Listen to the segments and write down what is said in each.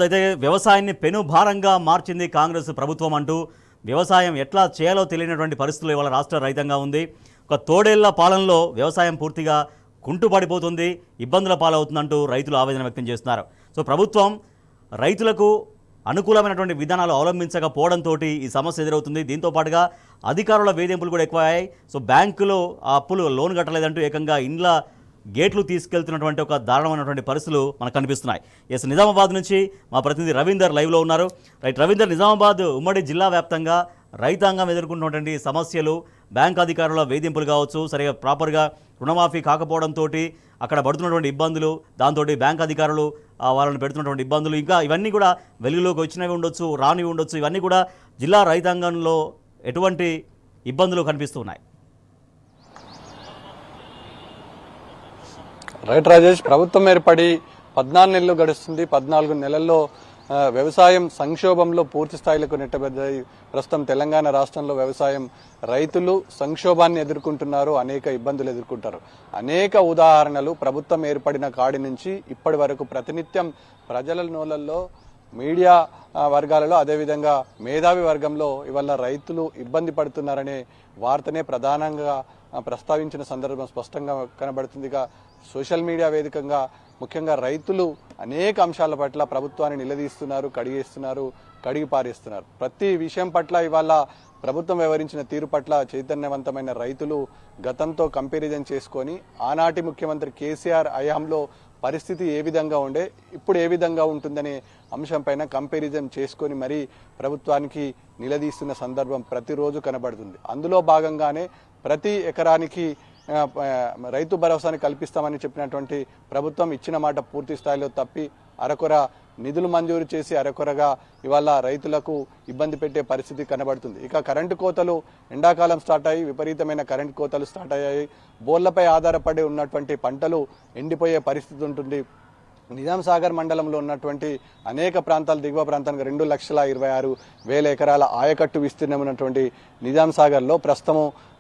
అయితే వ్యవసాయాన్ని పెనుభారంగా మార్చింది కాంగ్రెస్ ప్రభుత్వం అంటూ వ్యవసాయం ఎట్లా చేయాలో తెలియనటువంటి పరిస్థితులు ఇవాళ రాష్ట్ర రైతంగా ఉంది. ఒక తోడేళ్ల పాలనలో వ్యవసాయం పూర్తిగా కుంటుపడిపోతుంది, ఇబ్బందుల పాలవుతుందంటూ రైతులు ఆవేదన వ్యక్తం చేస్తున్నారు. సో ప్రభుత్వం రైతులకు అనుకూలమైనటువంటి విధానాలు అవలంబించకపోవడంతో ఈ సమస్య ఎదురవుతుంది. దీంతో పాటుగా అధికారుల వేధింపులు కూడా ఎక్కువయ్యాయి. సో బ్యాంకులో ఆ అప్పులు లోన్ కట్టలేదంటూ ఏకంగా ఇండ్ల గేట్లు తీసుకెళ్తున్నటువంటి ఒక దారుణమైనటువంటి పరిస్థితులు మనకు కనిపిస్తున్నాయి. ఎస్, నిజామాబాద్ నుంచి మా ప్రతినిధి రవీందర్ లైవ్లో ఉన్నారు. రైట్ రవీందర్, నిజామాబాద్ ఉమ్మడి జిల్లా వ్యాప్తంగా రైతాంగం ఎదుర్కొంటున్నటువంటి సమస్యలు, బ్యాంక్ అధికారుల వేధింపులు కావచ్చు, సరిగా ప్రాపర్గా రుణమాఫీ కాకపోవడంతో అక్కడ పడుతున్నటువంటి ఇబ్బందులు, దాంతో బ్యాంక్ అధికారులు వాళ్ళని పెడుతున్నటువంటి ఇబ్బందులు, ఇంకా ఇవన్నీ కూడా వెలుగులోకి వచ్చినవి ఉండొచ్చు, రానివి ఉండొచ్చు. ఇవన్నీ కూడా జిల్లా రైతాంగంలో ఎటువంటి ఇబ్బందులు కనిపిస్తున్నాయి? రైట్ రాజేష్, ప్రభుత్వం ఏర్పడి 14 నెలలు గడుస్తుంది. 14 నెలల్లో వ్యవసాయం సంక్షోభంలో పూర్తి స్థాయిలకు నెట్టబడ్డాయి. ప్రస్తుతం తెలంగాణ రాష్ట్రంలో వ్యవసాయం రైతులు సంక్షోభాన్ని ఎదుర్కొంటున్నారు, అనేక ఇబ్బందులు ఎదుర్కొంటారు. అనేక ఉదాహరణలు ప్రభుత్వం ఏర్పడిన కాడి నుంచి ఇప్పటి వరకు ప్రతినిత్యం ప్రజల నోళ్లలో, మీడియా వర్గాలలో, అదేవిధంగా మేధావి వర్గంలో ఇవాళ రైతులు ఇబ్బంది పడుతున్నారనే వార్తనే ప్రధానంగా ప్రస్తావించిన సందర్భం స్పష్టంగా కనబడుతుందిగా. సోషల్ మీడియా వేదికగా ముఖ్యంగా రైతులు అనేక అంశాల పట్ల ప్రభుత్వాన్ని నిలదీస్తున్నారు, కడిగి పారేస్తున్నారు. ప్రతి విషయం పట్ల ఇవాళ ప్రభుత్వం వ్యవహరించిన తీరు పట్ల చైతన్యవంతమైన రైతులు గతంతో కంపారిజన్ చేసుకొని ఆనాటి ముఖ్యమంత్రి కేసీఆర్ హయాంలో పరిస్థితి ఏ విధంగా ఉండే, ఇప్పుడు ఏ విధంగా ఉంటుందనే అంశంపైన కంపారిజన్ చేసుకొని మరీ ప్రభుత్వానికి నిలదీస్తున్న సందర్భం ప్రతిరోజు కనబడుతుంది. అందులో భాగంగానే ప్రతి ఎకరానికి రైతు భరోసాని కల్పిస్తామని చెప్పినటువంటి ప్రభుత్వం ఇచ్చిన మాట పూర్తి స్థాయిలో తప్పి అరకొర నిధులు మంజూరు చేసి అరకొరగా ఇవాళ రైతులకు ఇబ్బంది పెట్టే పరిస్థితి కనబడుతుంది. ఇక కరెంటు కోతలు ఎండాకాలం స్టార్ట్ అయ్యి విపరీతమైన కరెంటు కోతలు స్టార్ట్ అయ్యాయి. బోర్లపై ఆధారపడి ఉన్నటువంటి పంటలు ఎండిపోయే పరిస్థితి ఉంటుంది. నిజాం సాగర్ మండలంలో ఉన్నటువంటి అనేక ప్రాంతాలు, దిగువ ప్రాంతానికి 2,26,000 ఎకరాల ఆయకట్టు విస్తీర్ణం ఉన్నటువంటి నిజాం సాగర్లో ప్రస్తుతం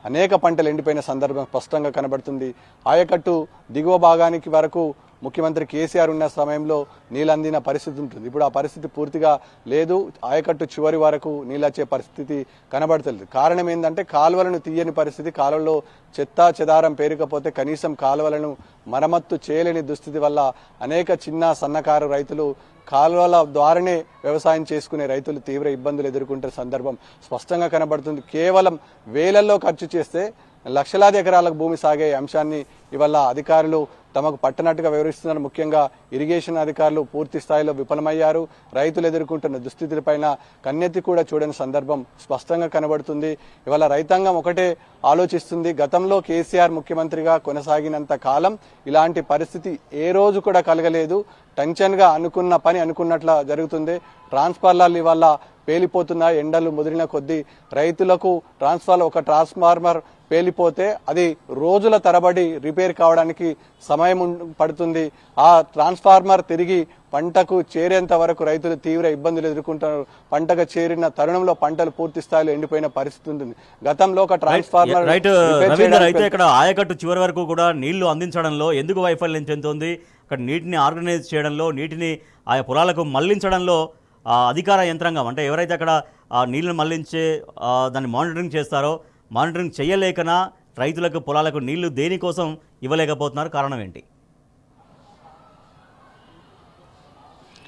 అనేక పంటలు ఎండిపోయిన సందర్భం స్పష్టంగా కనబడుతుంది. ఆయకట్టు దిగువ భాగానికి వరకు ముఖ్యమంత్రి కేసీఆర్ ఉన్న సమయంలో నీళ్ళు అందిన పరిస్థితి ఉంటుంది. ఇప్పుడు ఆ పరిస్థితి పూర్తిగా లేదు. ఆయకట్టు చివరి వరకు నీళ్ళు వచ్చే పరిస్థితి కనబడుతుంది. కారణం ఏంటంటే కాలువలను తీయని పరిస్థితి. కాలువల్లో చెత్త చెదారం పేరుకపోతే కనీసం కాలువలను మరమ్మత్తు చేయలేని దుస్థితి వల్ల అనేక చిన్న సన్నకారు రైతులు కాలువల ద్వారానే వ్యవసాయం చేసుకునే రైతులు తీవ్ర ఇబ్బందులు ఎదుర్కొంటున్న సందర్భం స్పష్టంగా కనబడుతుంది. కేవలం వేలల్లో ఖర్చు చేస్తే లక్షలాది ఎకరాలకు భూమి సాగే అంశాన్ని ఇవాళ అధికారులు తమకు పట్టనట్టుగా వివరిస్తున్నారు. ముఖ్యంగా ఇరిగేషన్ అధికారులు పూర్తి స్థాయిలో విఫలమయ్యారు. రైతులు ఎదుర్కొంటున్న దుస్థితిపైన కన్నెత్తి కూడా చూడని సందర్భం స్పష్టంగా కనబడుతుంది. ఇవాళ రైతాంగం ఒకటే ఆలోచిస్తుంది, గతంలో కేసీఆర్ ముఖ్యమంత్రిగా కొనసాగినంత కాలం ఇలాంటి పరిస్థితి ఏ రోజు కూడా కలగలేదు. టెన్షన్గా అనుకున్న పని అనుకున్నట్ల జరుగుతుంది. ట్రాన్స్ఫార్మర్లు ఇవాళ పేలిపోతున్నాయి. ఎండలు ముదిరిన కొద్దీ రైతులకు ఒక ట్రాన్స్ఫార్మర్ పేలిపోతే అది రోజుల తరబడి రిపేర్ కావడానికి సమయం పడుతుంది. ఆ ట్రాన్స్ఫార్మర్ తిరిగి పంటకు చేరేంత వరకు రైతులు తీవ్ర ఇబ్బందులు ఎదుర్కొంటున్నారు. పంటకు చేరిన తరుణంలో పంటలు పూర్తి స్థాయిలో ఎండిపోయిన పరిస్థితి ఉంటుంది. గతంలో ఒక ట్రాన్స్ఫార్మర్ అయితే ఇక్కడ ఆయకట్టు చివరి వరకు కూడా నీళ్లు అందించడంలో ఎందుకు వైఫల్యం చెందుతుంది? అక్కడ నీటిని ఆర్గనైజ్ చేయడంలో, నీటిని ఆయా పొలాలకు మళ్లించడంలో అధికార యంత్రాంగం, అంటే ఎవరైతే అక్కడ నీళ్లను మళ్లించే దాన్ని మానిటరింగ్ చేస్తారో, మానిటరింగ్ చేయలేకనా రైతులకు పొలాలకు నీళ్లు దేనికోసం ఇవ్వలేకపోతున్నారు? కారణం ఏంటి?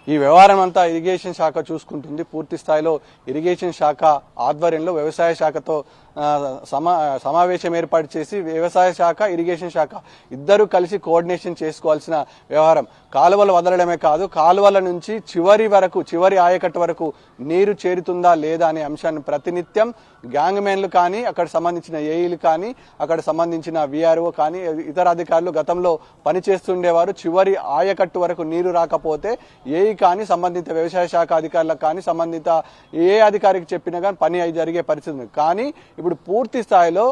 ఈ వ్యవహారం అంతా ఇరిగేషన్ శాఖ చూసుకుంటుంది. పూర్తి స్థాయిలో ఇరిగేషన్ శాఖ ఆధ్వర్యంలో వ్యవసాయ శాఖతో సమావేశం ఏర్పాటు చేసి వ్యవసాయ శాఖ, ఇరిగేషన్ శాఖ ఇద్దరు కలిసి కోఆర్డినేషన్ చేసుకోవాల్సిన వ్యవహారం. కాలువలు వదలడమే కాదు, కాలువల నుంచి చివరి ఆయకట్టు వరకు నీరు చేరుతుందా లేదా అనే అంశాన్ని ప్రతినిత్యం గ్యాంగ్ మెన్లు కానీ, అక్కడ సంబంధించిన ఏఈలు కానీ, అక్కడ సంబంధించిన విఆర్ఓ కానీ, ఇతర అధికారులు గతంలో పనిచేస్తుండేవారు. చివరి ఆయకట్టు వరకు నీరు రాకపోతే ఏఈ కానీ, సంబంధిత వ్యవసాయ శాఖ అధికారులకు కానీ, సంబంధిత ఏ అధికారికి చెప్పినా కానీ పని జరిగే పరిస్థితి ఉంది. కానీ ఇప్పుడు పూర్తి స్థాయిలో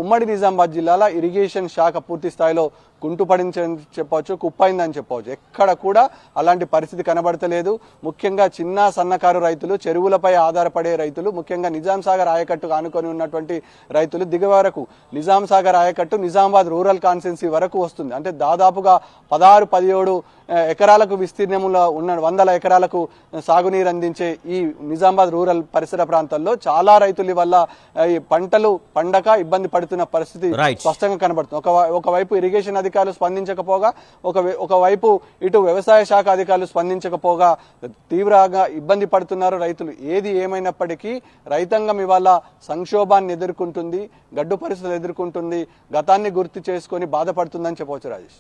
ఉమ్మడి నిజామాబాద్ జిల్లాలో ఇరిగేషన్ శాఖ పూర్తి స్థాయిలో కుంటుపడించని చెప్పవచ్చు, కుప్పైందని చెప్పవచ్చు. ఎక్కడ కూడా అలాంటి పరిస్థితి కనబడతలేదు. ముఖ్యంగా చిన్న సన్నకారు రైతులు, చెరువులపై ఆధారపడే రైతులు, ముఖ్యంగా నిజాం సాగర్ ఆయకట్టు ఆనుకొని ఉన్నటువంటి రైతులు దిగువ వరకు నిజాం సాగర్ ఆయకట్టు నిజామాబాద్ రూరల్ కాన్స్టిట్యున్సీ వరకు వస్తుంది. అంటే దాదాపుగా 16-17 ఎకరాలకు విస్తీర్ణములో ఉన్న 100 ఎకరాలకు సాగునీరు అందించే ఈ నిజామాబాద్ రూరల్ పరిసర ప్రాంతాల్లో చాలా రైతుల వల్ల ఈ పంటలు పండక ఇబ్బంది పడుతున్న పరిస్థితి Right. స్పష్టంగా కనబడుతుంది. ఒకవైపు ఇరిగేషన్ అధికారులు స్పందించకపోగా ఒకవైపు ఇటు వ్యవసాయ శాఖ అధికారులు స్పందించకపోగా తీవ్రంగా ఇబ్బంది పడుతున్నారు రైతులు. ఏది ఏమైనప్పటికీ రైతాంగం ఇవాళ సంక్షోభాన్ని ఎదుర్కొంటుంది, గడ్డు పరిస్థితులు ఎదుర్కొంటుంది, గతాన్ని గుర్తు చేసుకొని బాధపడుతుందని చెప్పవచ్చు రాజేష్.